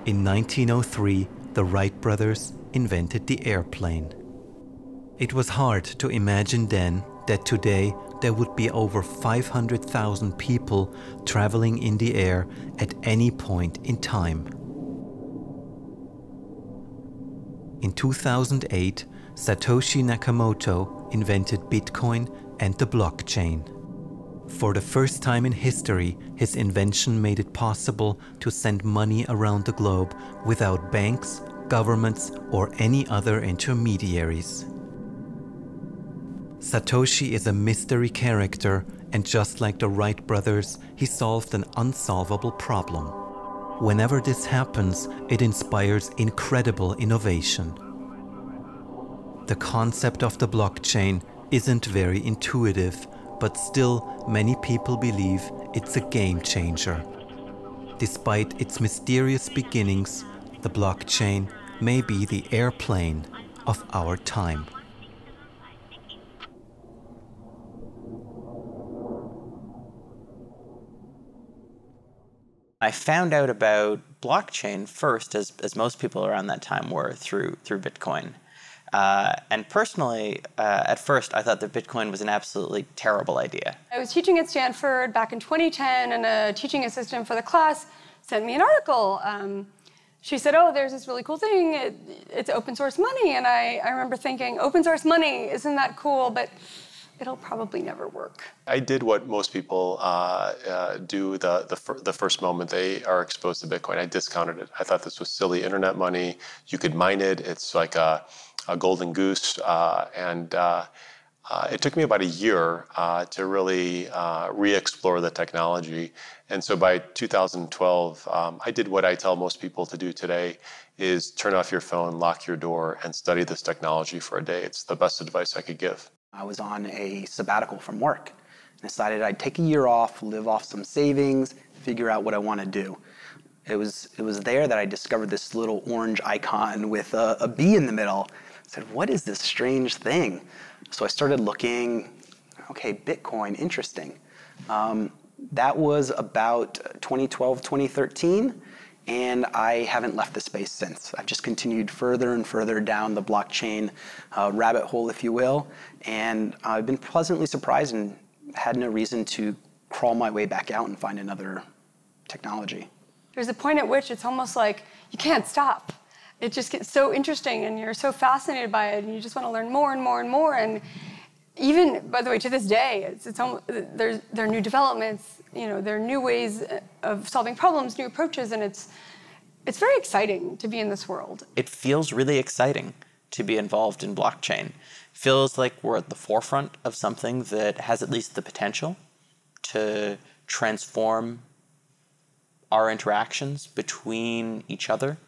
In 1903, the Wright brothers invented the airplane. It was hard to imagine then that today there would be over 500,000 people traveling in the air at any point in time. In 2008, Satoshi Nakamoto invented Bitcoin and the blockchain. For the first time in history, his invention made it possible to send money around the globe without banks, governments, or any other intermediaries. Satoshi is a mystery character, and just like the Wright brothers, he solved an unsolvable problem. Whenever this happens, it inspires incredible innovation. The concept of the blockchain isn't very intuitive, but still many people believe it's a game changer. Despite its mysterious beginnings, the blockchain may be the airplane of our time. I found out about blockchain first, as most people around that time were, through Bitcoin. And personally, at first, I thought that Bitcoin was an absolutely terrible idea. I was teaching at Stanford back in 2010, and a teaching assistant for the class sent me an article. She said, oh, there's this really cool thing. It's open source money. And I remember thinking, open source money, isn't that cool? But it'll probably never work. I did what most people do the first moment they are exposed to Bitcoin. I discounted it. I thought this was silly internet money. You could mine it. It's like a golden goose. It took me about a year to really re-explore the technology. And so by 2012, I did what I tell most people to do today, is turn off your phone, lock your door, and study this technology for a day. It's the best advice I could give. I was on a sabbatical from work and decided I'd take a year off, live off some savings, figure out what I want to do. It was there that I discovered this little orange icon with a bee in the middle. I said, what is this strange thing? So I started looking, okay, Bitcoin, interesting. That was about 2012, 2013. And I haven't left the space since. I've just continued further and further down the blockchain rabbit hole, if you will. And I've been pleasantly surprised and had no reason to crawl my way back out and find another technology. There's a point at which it's almost like you can't stop. It just gets so interesting, and you're so fascinated by it, and you just want to learn more and more and more. And even, by the way, to this day, there are new developments. You know, there are new ways of solving problems, new approaches, and it's very exciting to be in this world. It feels really exciting to be involved in blockchain. It feels like we're at the forefront of something that has at least the potential to transform our interactions between each other,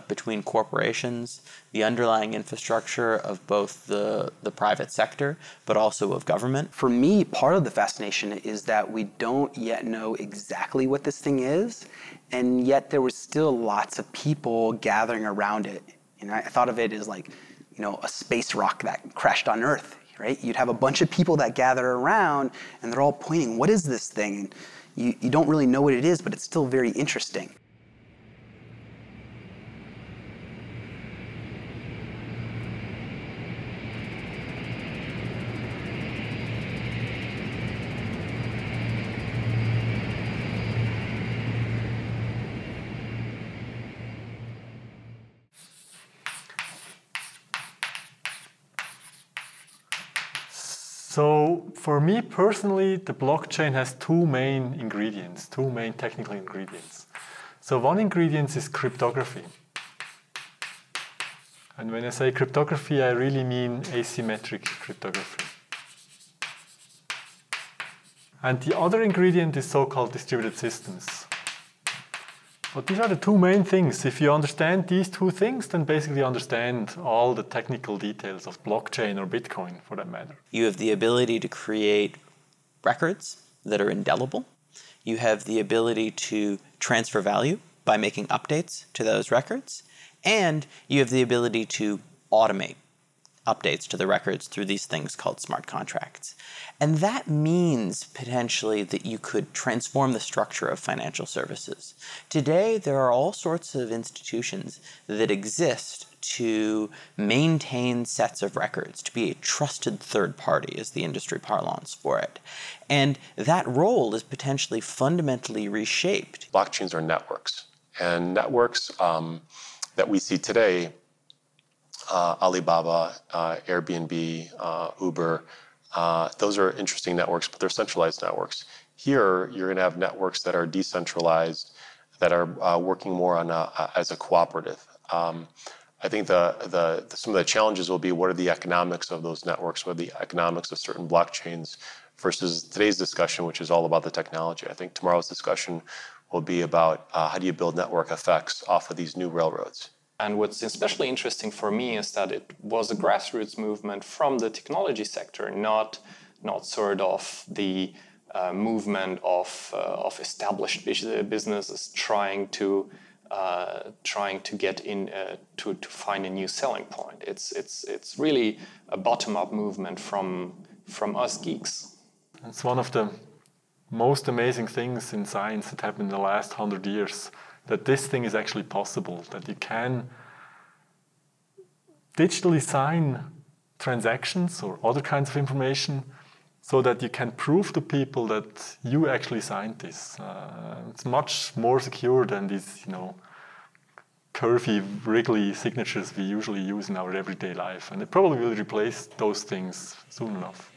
between corporations, the underlying infrastructure of both the private sector, but also of government. For me, part of the fascination is that we don't yet know exactly what this thing is, and yet there was still lots of people gathering around it. You know, I thought of it as like, you know, a space rock that crashed on Earth, right? You'd have a bunch of people that gather around, and they're all pointing, what is this thing? And you don't really know what it is, but it's still very interesting. So for me personally, the blockchain has two main ingredients, two main technical ingredients. So one ingredient is cryptography. And when I say cryptography, I really mean asymmetric cryptography. And the other ingredient is so-called distributed systems. But these are the two main things. If you understand these two things, then basically you understand all the technical details of blockchain or Bitcoin, for that matter. You have the ability to create records that are indelible. You have the ability to transfer value by making updates to those records. And you have the ability to automate updates to the records through these things called smart contracts. And that means potentially that you could transform the structure of financial services. Today, there are all sorts of institutions that exist to maintain sets of records, to be a trusted third party is the industry parlance for it. And that role is potentially fundamentally reshaped. Blockchains are networks. And networks that we see today, Alibaba, Airbnb, Uber, those are interesting networks, but they're centralized networks. Here, you're going to have networks that are decentralized, that are working more on as a cooperative. I think some of the challenges will be what are the economics of those networks, what are the economics of certain blockchains versus today's discussion, which is all about the technology. I think tomorrow's discussion will be about how do you build network effects off of these new railroads. And what's especially interesting for me is that it was a grassroots movement from the technology sector, not sort of the movement of established businesses trying to get in to find a new selling point. It's really a bottom-up movement from us geeks. It's one of the most amazing things in science that happened in the last 100 years, that this thing is actually possible, that you can digitally sign transactions or other kinds of information so that you can prove to people that you actually signed this. It's much more secure than these, curvy, wriggly signatures we usually use in our everyday life. And it probably will replace those things soon enough.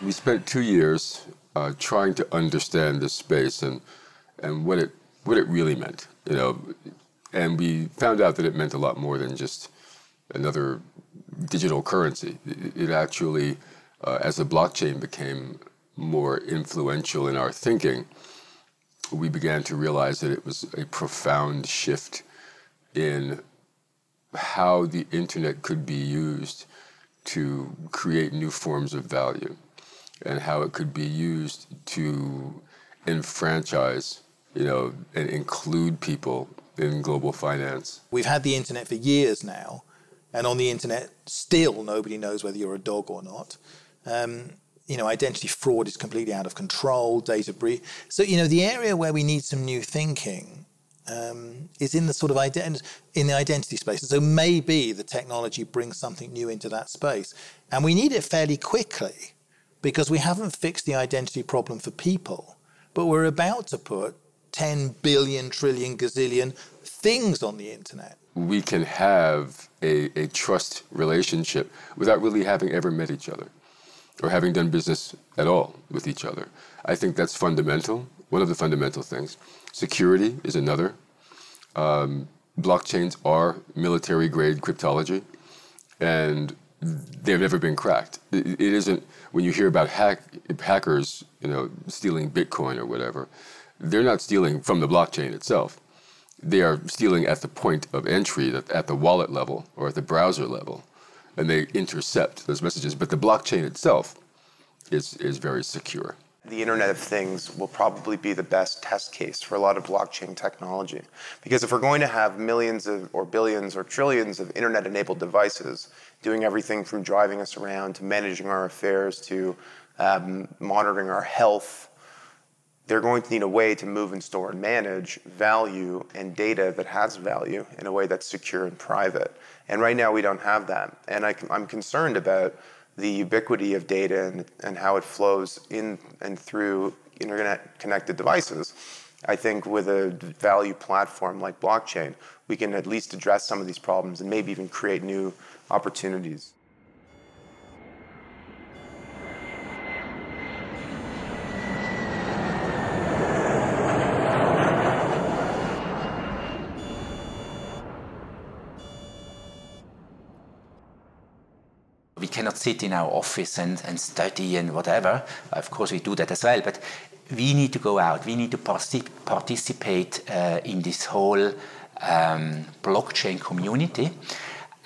We spent 2 years trying to understand this space and what it really meant, and we found out that it meant a lot more than just another digital currency. It actually, as the blockchain became more influential in our thinking, we began to realize that it was a profound shift in how the internet could be used to create new forms of value, and how it could be used to enfranchise, and include people in global finance. We've had the internet for years now, and on the internet, still nobody knows whether you're a dog or not. Identity fraud is completely out of control, data breach. So, the area where we need some new thinking is in the sort of in the identity space. So maybe the technology brings something new into that space. And we need it fairly quickly, because we haven't fixed the identity problem for people, but we're about to put 10 billion, trillion, gazillion things on the internet. We can have a trust relationship without really having ever met each other or having done business at all with each other. I think that's fundamental, one of the fundamental things. Security is another. Blockchains are military-grade cryptology, and they've never been cracked. It isn't, when you hear about hackers, stealing Bitcoin or whatever, they're not stealing from the blockchain itself. They are stealing at the point of entry, at the wallet level or at the browser level, and they intercept those messages. But the blockchain itself is very secure. The Internet of Things will probably be the best test case for a lot of blockchain technology. Because if we're going to have millions or billions or trillions of Internet-enabled devices doing everything from driving us around to managing our affairs to monitoring our health, they're going to need a way to move and store and manage value and data that has value in a way that's secure and private. And right now we don't have that. And I'm concerned about the ubiquity of data and how it flows in and through internet-connected devices. I think with a value platform like blockchain, we can at least address some of these problems and maybe even create new opportunities. cannot sit in our office and study and whatever. Of course, we do that as well, but we need to go out. We need to participate in this whole blockchain community.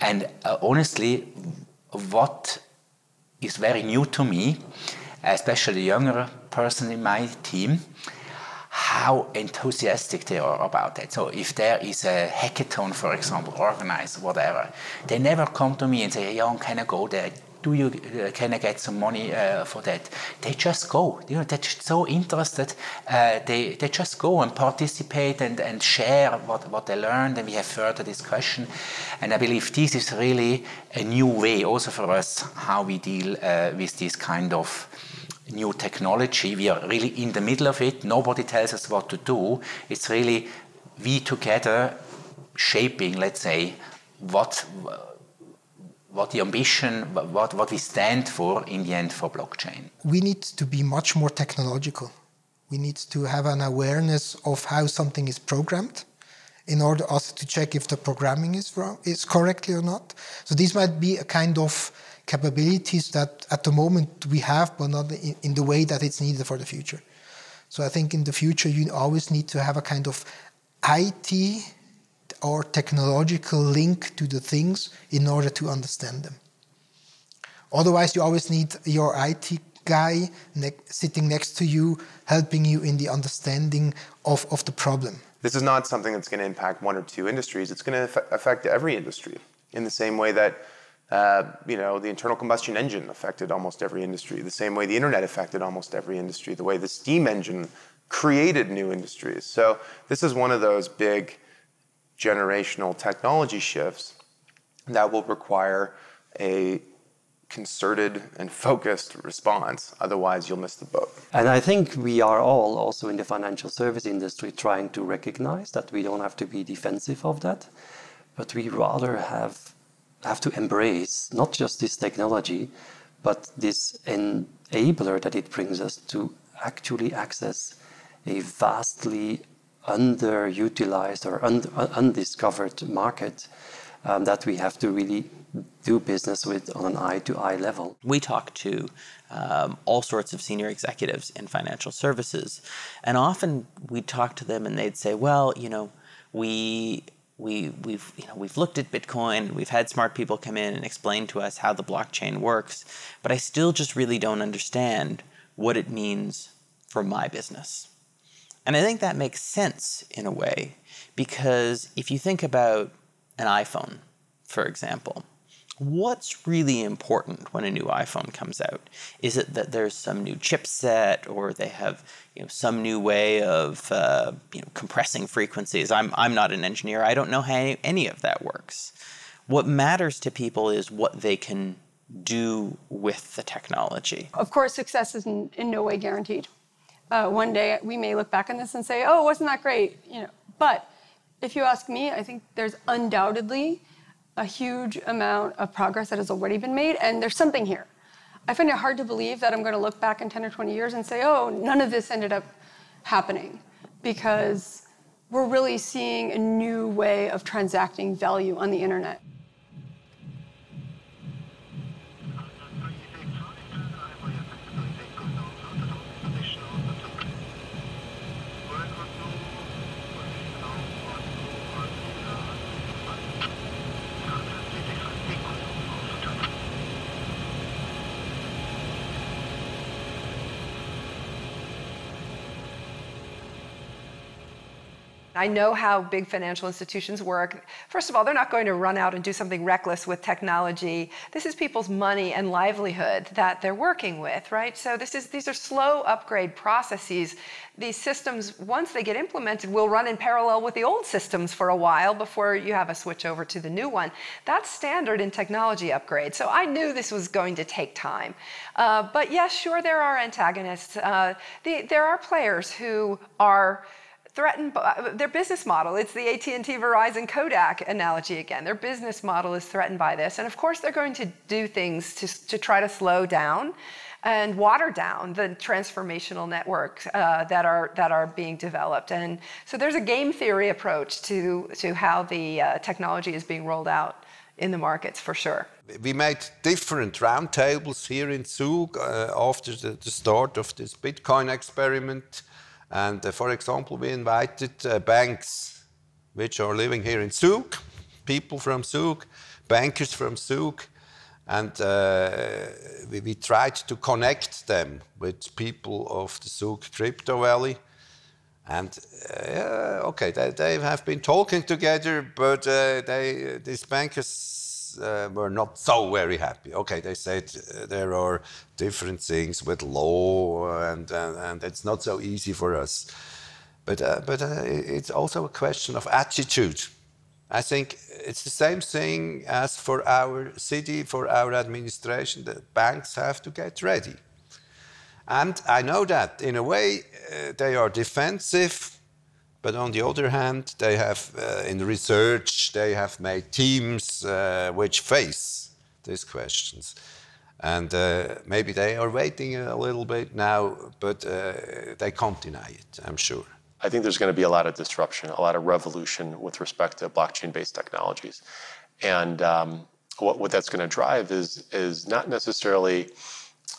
And honestly, what is very new to me, especially the younger person in my team, how enthusiastic they are about it. So if there is a hackathon, for example, organized, whatever, they never come to me and say, Jan, can I go there? Can I get some money for that? They just go. You know, they're just so interested. They just go and participate and share what they learned, and we have further discussion. And I believe this is really a new way also for us how we deal with this kind of new technology. We are really in the middle of it. Nobody tells us what to do. It's really we together shaping, let's say, what the ambition, what we stand for in the end for blockchain. We need to be much more technological. We need to have an awareness of how something is programmed in order also to check if the programming is correctly or not. So these might be a kind of capabilities that at the moment we have, but not in the way that it's needed for the future. So I think in the future you always need to have a kind of IT or technological link to the things in order to understand them. Otherwise, you always need your IT guy sitting next to you, helping you in the understanding of the problem. This is not something that's going to impact one or two industries. It's going to affect every industry in the same way that the internal combustion engine affected almost every industry, the same way the internet affected almost every industry, the way the steam engine created new industries. So this is one of those big generational technology shifts that will require a concerted and focused response. Otherwise, you'll miss the boat. And I think we are all also in the financial service industry trying to recognize that we don't have to be defensive of that, but we rather have to embrace not just this technology, but this enabler that it brings us to actually access a vastly underutilized or undiscovered market that we have to really do business with on an eye-to-eye level. We talk to all sorts of senior executives in financial services, and often we talk to them and they'd say, well, we've looked at Bitcoin, we've had smart people come in and explain to us how the blockchain works, but I still just really don't understand what it means for my business. And I think that makes sense in a way, because if you think about an iPhone, for example, what's really important when a new iPhone comes out? Is it that there's some new chipset, or they have some new way of compressing frequencies? I'm not an engineer. I don't know how any of that works. What matters to people is what they can do with the technology. Of course, success is in no way guaranteed. One day we may look back on this and say, "Oh, wasn't that great?" But if you ask me, I think there's undoubtedly a huge amount of progress that has already been made, and there's something here. I find it hard to believe that I'm going to look back in 10 or 20 years and say, "Oh, none of this ended up happening," because we're really seeing a new way of transacting value on the internet. I know how big financial institutions work. First of all, they're not going to run out and do something reckless with technology. This is people's money and livelihood that they're working with, right? So these are slow upgrade processes. These systems, once they get implemented, will run in parallel with the old systems for a while before you have a switch over to the new one. That's standard in technology upgrades. So I knew this was going to take time. But yes, sure, there are antagonists. There are players who are threatened by their business model. It's the AT&T, Verizon, Kodak analogy again. Their business model is threatened by this. And of course, they're going to do things to try to slow down and water down the transformational networks that are being developed. And so there's a game theory approach to how the technology is being rolled out in the markets, for sure. We made different roundtables here in Zug after the start of this Bitcoin experiment. And for example, we invited banks which are living here in Zug, people from Zug, bankers from Zug, and we tried to connect them with people of the Zug crypto valley. And okay, they have been talking together, but these bankers were not so very happy. Okay, they said there are different things with law, and it's not so easy for us. But it's also a question of attitude. I think it's the same thing as for our city, for our administration. The banks have to get ready. And I know that in a way they are defensive, but on the other hand, they have, in research, they have made teams which face these questions. And maybe they are waiting a little bit now, but they can't deny it, I'm sure. I think there's going to be a lot of disruption, a lot of revolution with respect to blockchain-based technologies. And what that's going to drive is not necessarily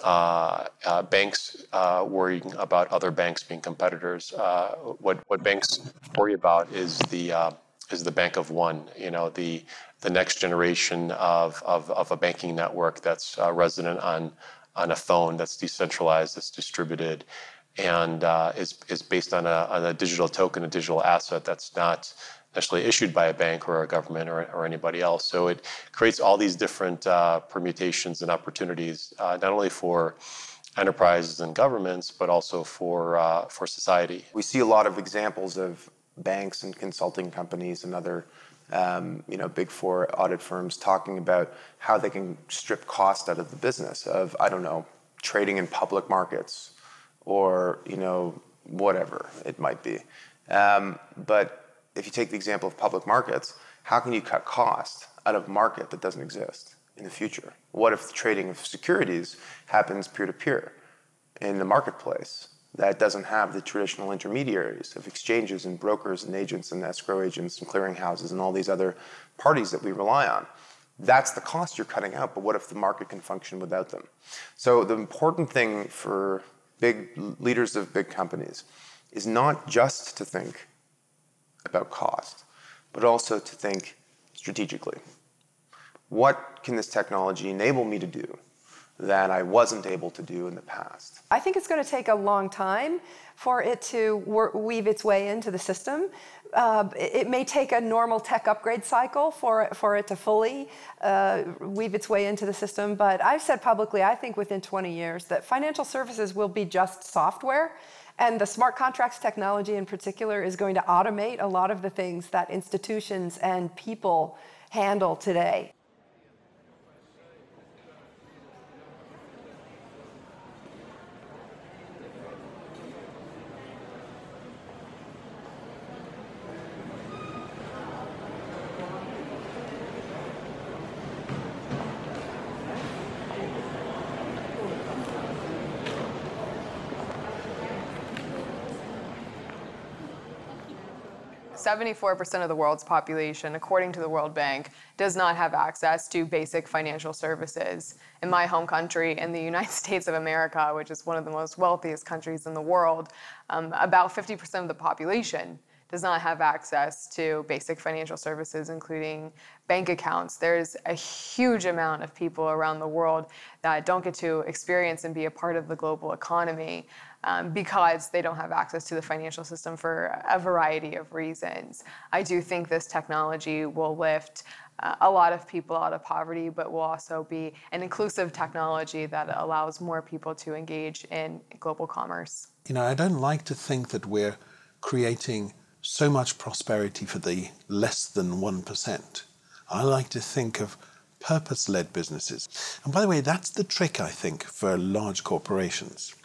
banks worrying about other banks being competitors. What banks worry about is the bank of one. You know, the next generation of a banking network that's resident on a phone, that's decentralized, that's distributed, and is based on a digital token, a digital asset that's not necessarily issued by a bank or a government or anybody else. So it creates all these different permutations and opportunities, not only for enterprises and governments, but also for society. We see a lot of examples of banks and consulting companies and other Big Four audit firms talking about how they can strip cost out of the business of, I don't know, trading in public markets or, whatever it might be. But if you take the example of public markets, how can you cut cost out of a market that doesn't exist in the future? What if the trading of securities happens peer-to-peer in the marketplace that doesn't have the traditional intermediaries of exchanges and brokers and agents and escrow agents and clearinghouses and all these other parties that we rely on? That's the cost you're cutting out, but what if the market can function without them? So the important thing for big leaders of big companies is not just to think about cost, but also to think strategically. What can this technology enable me to do that I wasn't able to do in the past? I think it's going to take a long time for it to weave its way into the system. It may take a normal tech upgrade cycle for it to fully weave its way into the system, but I've said publicly, I think within 20 years, that financial services will be just software. And the smart contracts technology in particular is going to automate a lot of the things that institutions and people handle today. .74% of the world's population, according to the World Bank, does not have access to basic financial services. In my home country, in the United States of America, which is one of the most wealthiest countries in the world, about 50% of the population does not have access to basic financial services, including bank accounts. There's a huge amount of people around the world that don't get to experience and be a part of the global economy because they don't have access to the financial system for a variety of reasons. I do think this technology will lift a lot of people out of poverty, but will also be an inclusive technology that allows more people to engage in global commerce. I don't like to think that we're creating so much prosperity for the less than 1%. I like to think of purpose-led businesses. And by the way, that's the trick, I think, for large corporations,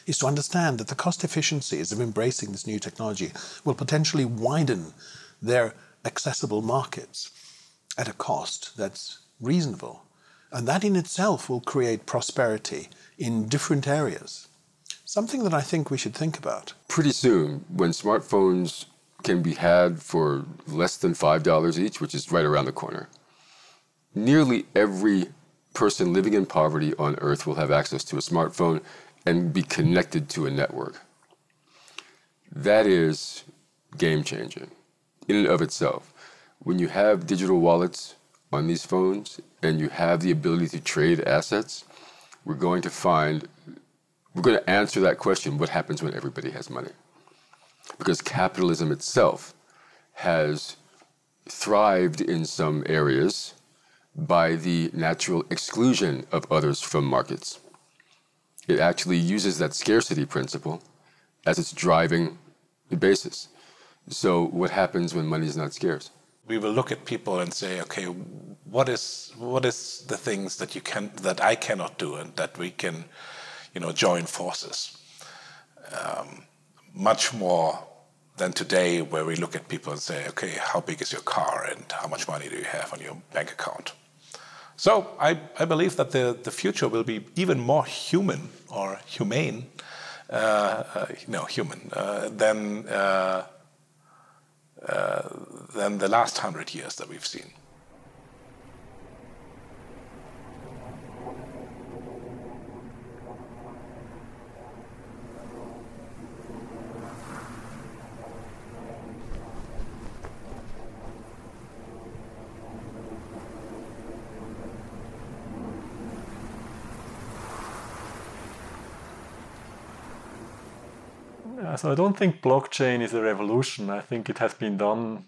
is to understand that the cost efficiencies of embracing this new technology will potentially widen their accessible markets at a cost that's reasonable. And that in itself will create prosperity in different areas. Something that I think we should think about. Pretty soon, when smartphones can be had for less than $5 each, which is right around the corner, nearly every person living in poverty on Earth will have access to a smartphone and be connected to a network. That is game-changing in and of itself. When you have digital wallets on these phones and you have the ability to trade assets, we're going to answer that question, what happens when everybody has money? Because capitalism itself has thrived in some areas by the natural exclusion of others from markets. It actually uses that scarcity principle as its driving basis. So what happens when money is not scarce? We will look at people and say, okay, what is the things that I cannot do and that we can, join forces. Much more than today, where we look at people and say, okay, how big is your car and how much money do you have on your bank account? So I believe that the future will be even more human or humane, than the last 100 years that we've seen. So I don't think blockchain is a revolution. I think it has been done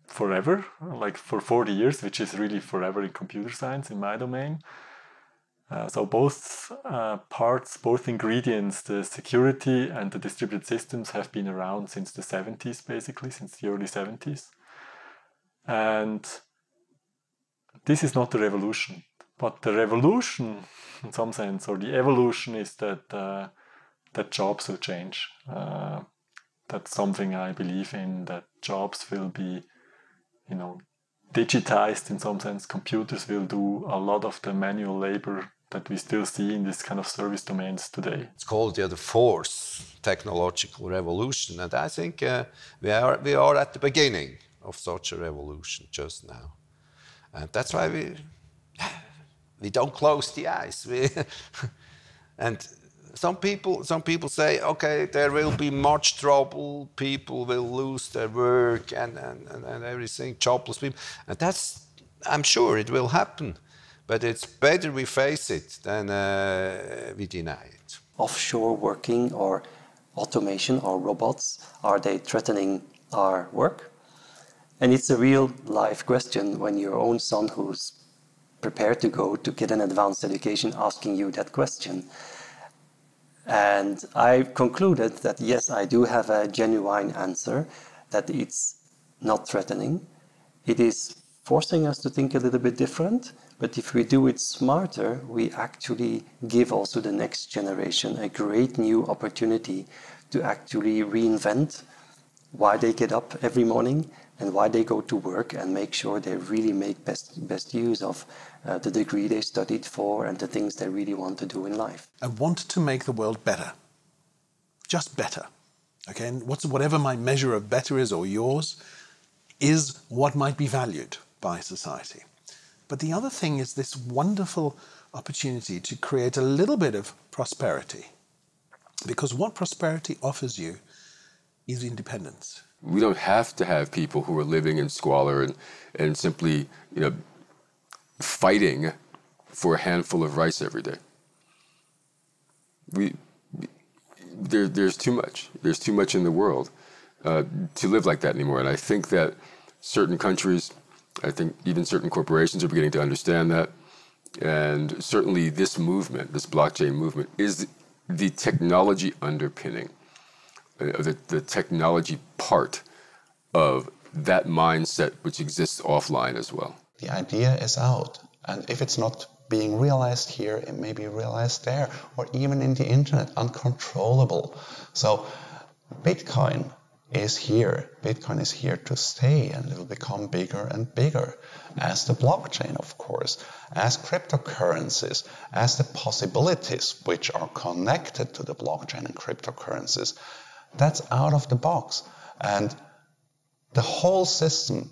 forever, like for 40 years, which is really forever in computer science in my domain. So both parts, both ingredients, the security and the distributed systems have been around since the 70s, basically, since the early 70s. And this is not a revolution. But the revolution, in some sense, or the evolution is that jobs will change. That's something I believe in, that jobs will be, digitized in some sense. Computers will do a lot of the manual labor that we still see in this kind of service domains today. It's called the fourth technological revolution, and I think we are at the beginning of such a revolution just now, and that's why we don't close the eyes. And some people say, okay, there will be much trouble, people will lose their work and everything, jobless people. And I'm sure it will happen, but it's better we face it than we deny it. Offshore working or automation or robots, are they threatening our work? And it's a real life question when your own son, who's prepared to go to get an advanced education, asking you that question. And I concluded that yes, I do have a genuine answer, that it's not threatening. It is forcing us to think a little bit different, but if we do it smarter, we actually give also the next generation a great new opportunity to actually reinvent why they get up every morning and why they go to work, and make sure they really make best use of the degree they studied for and the things they really want to do in life. I want to make the world better, just better. Okay, and whatever my measure of better is, or yours, is what might be valued by society. But the other thing is this wonderful opportunity to create a little bit of prosperity, because what prosperity offers you is independence. We don't have to have people who are living in squalor and simply, fighting for a handful of rice every day. There's too much. There's too much in the world to live like that anymore. And I think that certain countries, I think even certain corporations are beginning to understand that. And certainly this movement, this blockchain movement, is the technology underpinning, the technology part of that mindset which exists offline as well. The idea is out, and if it's not being realized here, it may be realized there, or even in the internet, uncontrollable. So Bitcoin is here. Bitcoin is here to stay, and it will become bigger and bigger, as the blockchain, of course, as cryptocurrencies, as the possibilities which are connected to the blockchain and cryptocurrencies. That's out of the box. And the whole system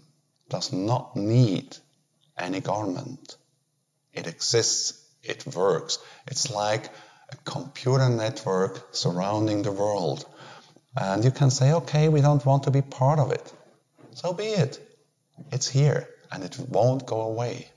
does not need any government. It exists. It works. It's like a computer network surrounding the world. And you can say, okay, we don't want to be part of it. So be it. It's here, and it won't go away.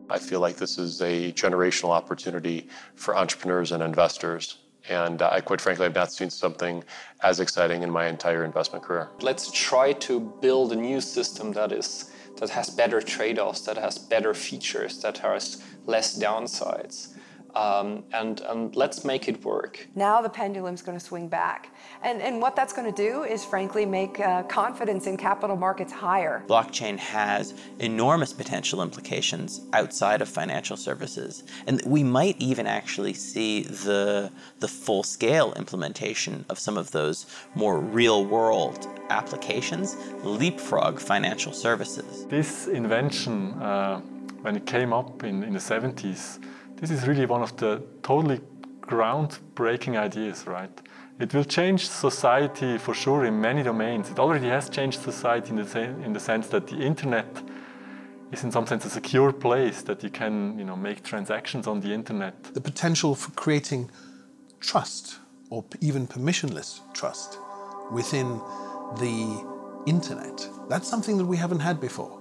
I feel like this is a generational opportunity for entrepreneurs and investors. And I quite frankly have not seen something as exciting in my entire investment career. Let's try to build a new system that has better trade-offs, that has better features, that has less downsides. And let's make it work. Now the pendulum's going to swing back. And what that's going to do is, frankly, make confidence in capital markets higher. Blockchain has enormous potential implications outside of financial services. And we might even actually see the full-scale implementation of some of those more real-world applications leapfrog financial services. This invention, when it came up in the 70s, this is really one of the totally groundbreaking ideas, right? It will change society for sure in many domains. It already has changed society in the sense that the internet is in some sense a secure place that you can, make transactions on the internet. The potential for creating trust, or even permissionless trust, within the internet, that's something that we haven't had before.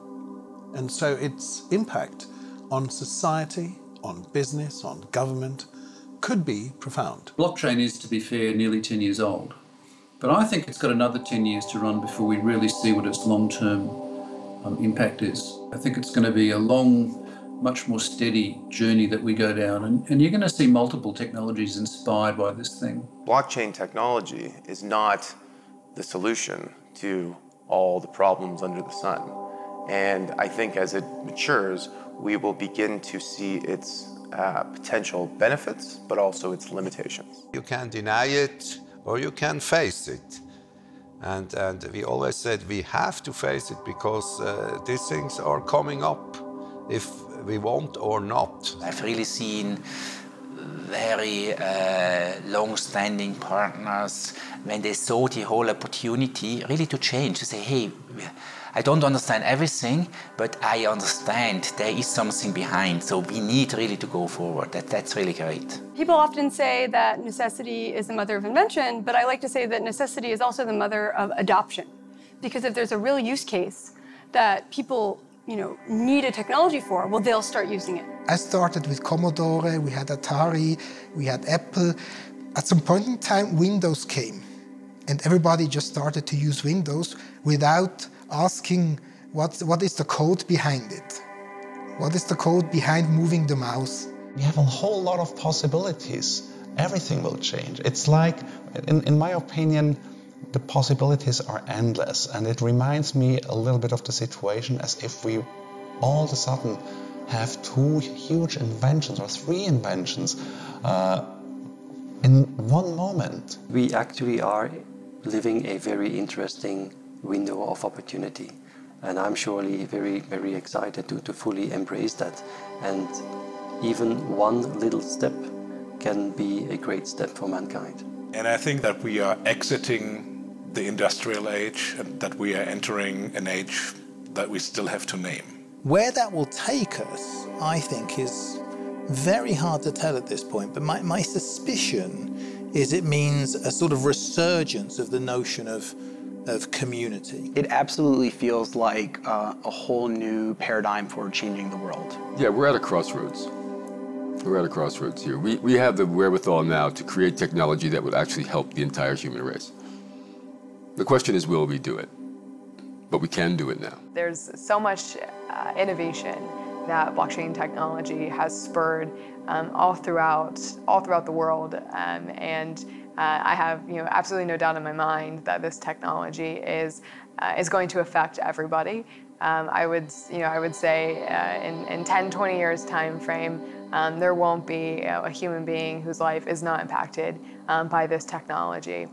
And so its impact on society, on business, on government, could be profound. Blockchain is, to be fair, nearly 10 years old. But I think it's got another 10 years to run before we really see what its long-term impact is. I think it's going to be a long, much more steady journey that we go down, and you're going to see multiple technologies inspired by this thing. Blockchain technology is not the solution to all the problems under the sun. And I think as it matures, we will begin to see its potential benefits, but also its limitations. You can deny it or you can face it. And we always said we have to face it because these things are coming up if we want or not. I've really seen very long-standing partners when they saw the whole opportunity really to change, to say, hey, I don't understand everything, but I understand there is something behind, so we need really to go forward. That's really great. People often say that necessity is the mother of invention, but I like to say that necessity is also the mother of adoption. Because if there's a real use case that people need a technology for, well, they'll start using it. I started with Commodore, we had Atari, we had Apple. At some point in time, Windows came, and everybody just started to use Windows without asking what is the code behind it? What is the code behind moving the mouse? We have a whole lot of possibilities. Everything will change. It's like, in my opinion, the possibilities are endless, and it reminds me a little bit of the situation as if we all of a sudden have two huge inventions or three inventions in one moment. We actually are living a very interesting window of opportunity, and I'm surely very, very excited to fully embrace that. And even one little step can be a great step for mankind. And I think that we are exiting the industrial age and that we are entering an age that we still have to name. Where that will take us, I think, is very hard to tell at this point, but my suspicion is it means a sort of resurgence of the notion of community. It absolutely feels like a whole new paradigm for changing the world. Yeah, we're at a crossroads. We're at a crossroads here. We have the wherewithal now to create technology that would actually help the entire human race. The question is, will we do it? But we can do it now. There's so much innovation that blockchain technology has spurred all throughout the world, and I have absolutely no doubt in my mind that this technology is going to affect everybody. I would say in 10, 20 years time frame, there won't be a human being whose life is not impacted by this technology.